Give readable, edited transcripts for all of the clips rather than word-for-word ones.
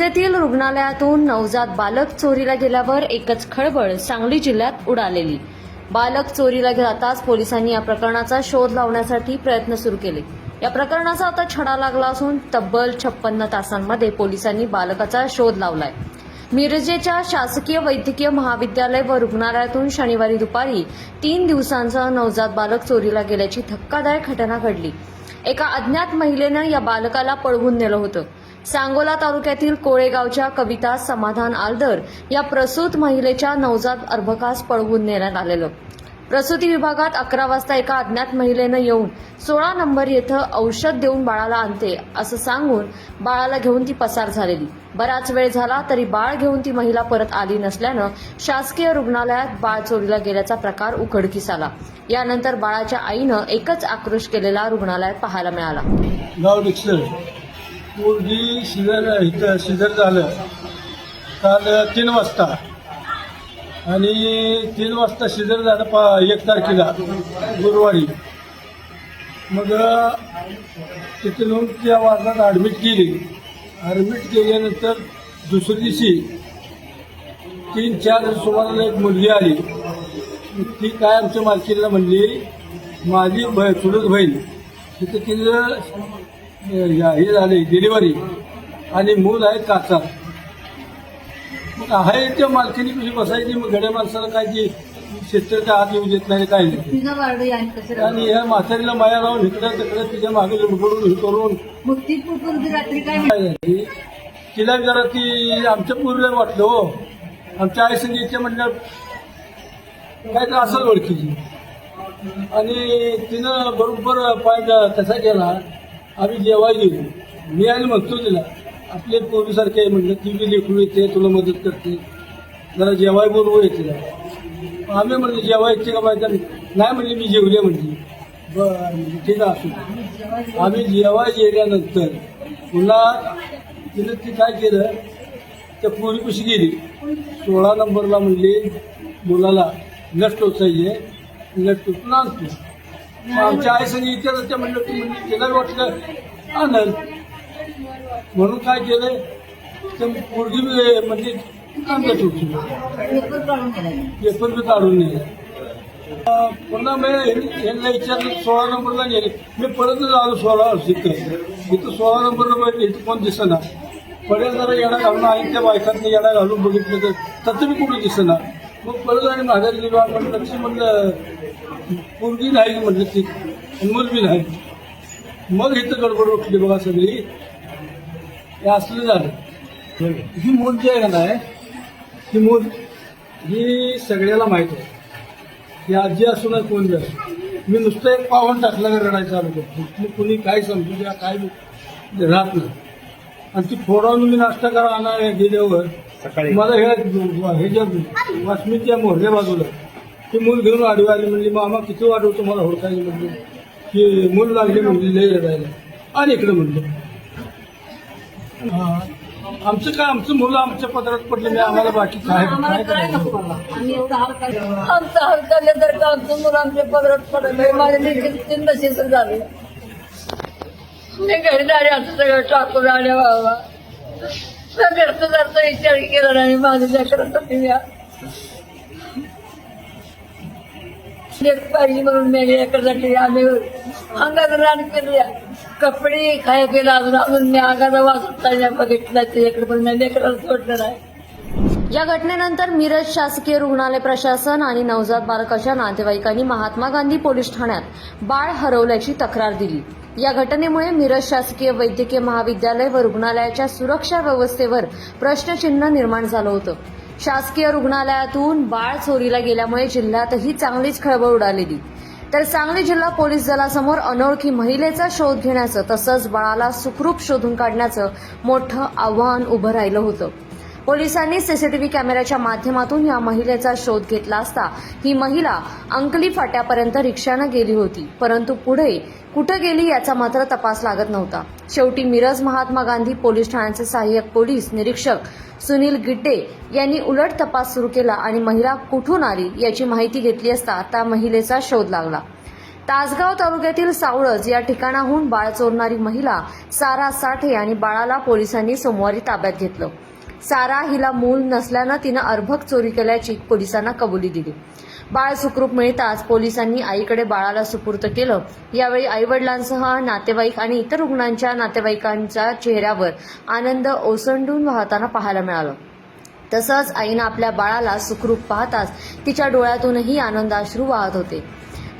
मिरजेतील रुग्णालयातून नवजात बालक चोरीला गेल्यावर एकच खळबळ सांगली जिल्ह्यात उडालेली। बालक चोरीला जाताच पोलिसांनी या प्रकरणाचा शोध लावण्यासाठी प्रयत्न सुरू केले। या प्रकरणाचा आता छडा लागला असून तब्बल 56 तासांमध्ये पोलिसांनी बालकाचा शोध लावलाय। मिरजेच्या शासकीय वैद्यकीय महाविद्यालय व रुग्णालयातून शनिवारी दुपारी 3 दिवसांचा नवजात बालक चोरीला गेल्याची धक्कादायक घटना घडली। एका अज्ञात महिलेनं या बालकाला पळवून नेलं होतं। सांगोला तालुक्यातील कोळेगावच्या कविता समाधान आलदर या प्रसूत महिलेच्या नवजात अर्भकास पळवून नेण्यात आलेलं। प्रसूती विभागात 11 वाजता एका अज्ञात महिलेनं येऊन 16 नंबर येथे औषध देऊन बाळाला आणते असं सांगून बाळाला घेऊन ती पसार झालेली। बराच वेळ झाला तरी बाळ घेऊन ती महिला परत आली नसल्यानं शासकीय रुग्णालयात बाळ चोरीला गेल्याचा प्रकार उघडकीस आला। यानंतर बाळाच्या आईनं एकच आक्रोश केलेला रुग्णालयात पाहायला मिळाला। मुलगी शिजर झालं काल 3 वाजता आणि 3 वाजता शिजर झालं 1 तारखेला गुरुवारी। मग तिथे नेऊन त्या वार्डात ॲडमिट केल्यानंतर दुसऱ्या दिवशी 3-4 सुमाराला एक मुलगी आली। ती काय आमच्या मालकीला म्हणली माझी चुलत बहीण तिथे तिचं हे झाले डिलिव्हरी आणि मूल आहे काचा। मग आहे त्या मालकीने कशी बसायची, मग गड्या माणसाला काय ती सिस्टरच्या हात येऊ देत नाही काय नाही। आणि ह्या म्हातारीला माया लावून इकडं तिकडं तिच्या मागे लुडबडून हे करून तिला जरा ती आमच्या पूर्वीला वाटलं हो, आमच्या आई संगीतच्या म्हणलं काय तर असं ओळखीची। आणि तिनं बरोबर पाय तसा केला। आम्ही जेवायला गेलो, मी आणि म्हणतो तिला आपले पूर्वीसारखे आहे म्हणलं, ती बी लेकरू येते तुला मदत करते, जरा जेवाय बोलवू येते तिला। आम्ही म्हणलं जेवायचे का बायका नाही म्हणली मी जेवले म्हणली। बरं ठीक आहे असू। आम्ही जेवाय गेल्यानंतर पुन्हा तिनं ती काय केलं त्या पोरीपाशी गेली। 16 नंबरला म्हणली मुलाला नस टोचायचे, नस टोचून आणतो। आमच्या आई संग इतर म्हणलं की म्हणजे तिला वाटलं आनंद म्हणून काय केलं तर पोरगी म्हणजे आणलं टोचून पेपर बी काढून नेले। पुन्हा मी यांना विचारलं 16 नंबरला नेले। मी परत आलो 16 इथं 16 नंबरला इथं कोण दिसेना। परत जरा येडा घालून आणि त्या बायकांनी येडा घालून बघितलं तर तसं मी कुठे दिसेना। मग परत आणि माघारी गेलो आपण लक्ष म्हणलं पोरगी नाही म्हटलं ती मूल बी नाही। मग इथं गडबड उठली बघा सगळी, हे असलं झालं। ही मूल जी आहे का नाही ही मूल ही सगळ्याला माहीत आहे, ही आजी असू ना कोण बी असू। मी नुसतं एक पावन टाकलं का रडायचं चालू करतो, कुणी काय समजू द्या काय राहत नाही। आणि ती फोडावून मी नाश्ता करा आणा गेल्यावर मला हे ज्या वासमीच्या मोहऱ्या बाजूला ती मूल घेऊन आडवी आली। म्हणली मामा किती वाढवतो मला होडकायला म्हणली की मूल लागली म्हणली लय रडायला आणि इकडे म्हणलं आमचं काय आमचं मुलं आमच्या पदरात पडलं नाही, आम्हाला बाकी काय करायचं। आमचं हलकाले तर का आमचं मुलं आमच्या पदरात पडलं। माझ्या लेखी नशीच झाले, मी घरी आले असं सगळं टाकून आले बाबा। घरचं जरचा विचार केला नाही माझ्या लेकरासाठी मी लेक पाहिजे म्हणून मी लेकरासाठी आम्ही अंगात रान केली, कपडे काय केलं अजून मी अंगाचा वाचत नाही बघितला त्याच्याकडे, पण मी लेकराला सोडलं नाही। या घटनेनंतर मिरज शासकीय रुग्णालय प्रशासन आणि नवजात बालकाच्या नातेवाईकांनी महात्मा गांधी पोलीस ठाण्यात बाळ हरवल्याची तक्रार दिली। या घटनेमुळे मिरज शासकीय वैद्यकीय महाविद्यालय व रुग्णालयाच्या सुरक्षा व्यवस्थेवर प्रश्नचिन्ह निर्माण झालं होतं। शासकीय रुग्णालयातून बाळ चोरीला गेल्यामुळे जिल्ह्यातही चांगलीच खळबळ उडालेली। तर सांगली जिल्हा पोलीस दलासमोर अनोळखी महिलेचा शोध घेण्याचं तसंच बाळाला सुखरूप शोधून काढण्याचं मोठं आव्हान उभं राहिलं होतं। पोलिसांनी सीसीटीव्ही कॅमेऱ्याच्या माध्यमातून या महिलेचा शोध घेतला असता ही महिला अंकली फाट्यापर्यंत रिक्षानं गेली होती, परंतु पुढे कुठं गेली याचा मात्र तपास लागत नव्हता। शेवटी मिरज महात्मा गांधी पोलीस ठाण्याचे सहाय्यक पोलीस निरीक्षक सुनील गिड्डे यांनी उलट तपास सुरू केला आणि महिला कुठून आली याची माहिती घेतली असता त्या महिलेचा शोध लागला। तासगाव तालुक्यातील सावळज या ठिकाणाहून बाळ चोरणारी महिला सारा साठे आणि बाळाला पोलिसांनी सोमवारी ताब्यात घेतलं. सारा हिला मूल नसल्यानं तिनं अर्भक चोरी केल्याची पोलिसांना कबुली दिली. बाळ सुखरूप मिळताच पोलिसांनी आईकडे बाळाला सुपूर्द केलं. यावेळी आईवडिलांसह नातेवाईक आणि इतर रुग्णांच्या नातेवाईकांच्या चेहऱ्यावर आनंद ओसंडून वाहताना पाहायला मिळालं. तसंच आईनं आपल्या बाळाला सुखरूप पाहताच तिच्या डोळ्यातूनही आनंदाश्रू वाहत होते.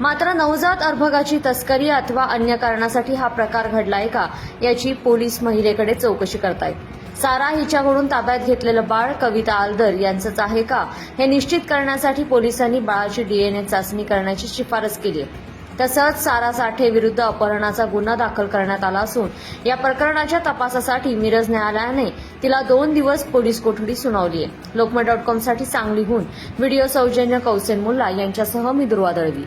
मात्र नवजात अर्भकाची तस्करी अथवा अन्य कारणासाठी हा प्रकार घडलाय का याची पोलीस महिलेकडे चौकशी करतायत. सारा हिच्याकडून ताब्यात घेतलेलं बाळ कविता आलदर यांचंच आहे का हे निश्चित करण्यासाठी पोलिसांनी बाळाची DNA चाचणी करण्याची शिफारस केली आहे. तसंच सारा साठे विरुद्ध अपहरणाचा गुन्हा दाखल करण्यात आला असून या प्रकरणाच्या तपासासाठी मिरज न्यायालयाने तिला 2 दिवस पोलीस कोठडी सुनावली आहे. लोकमत.com साठी सांगलीहून व्हिडिओ सौजन्य कौसेन मुल्ला यांच्यासह मी दुर्वा दळवी.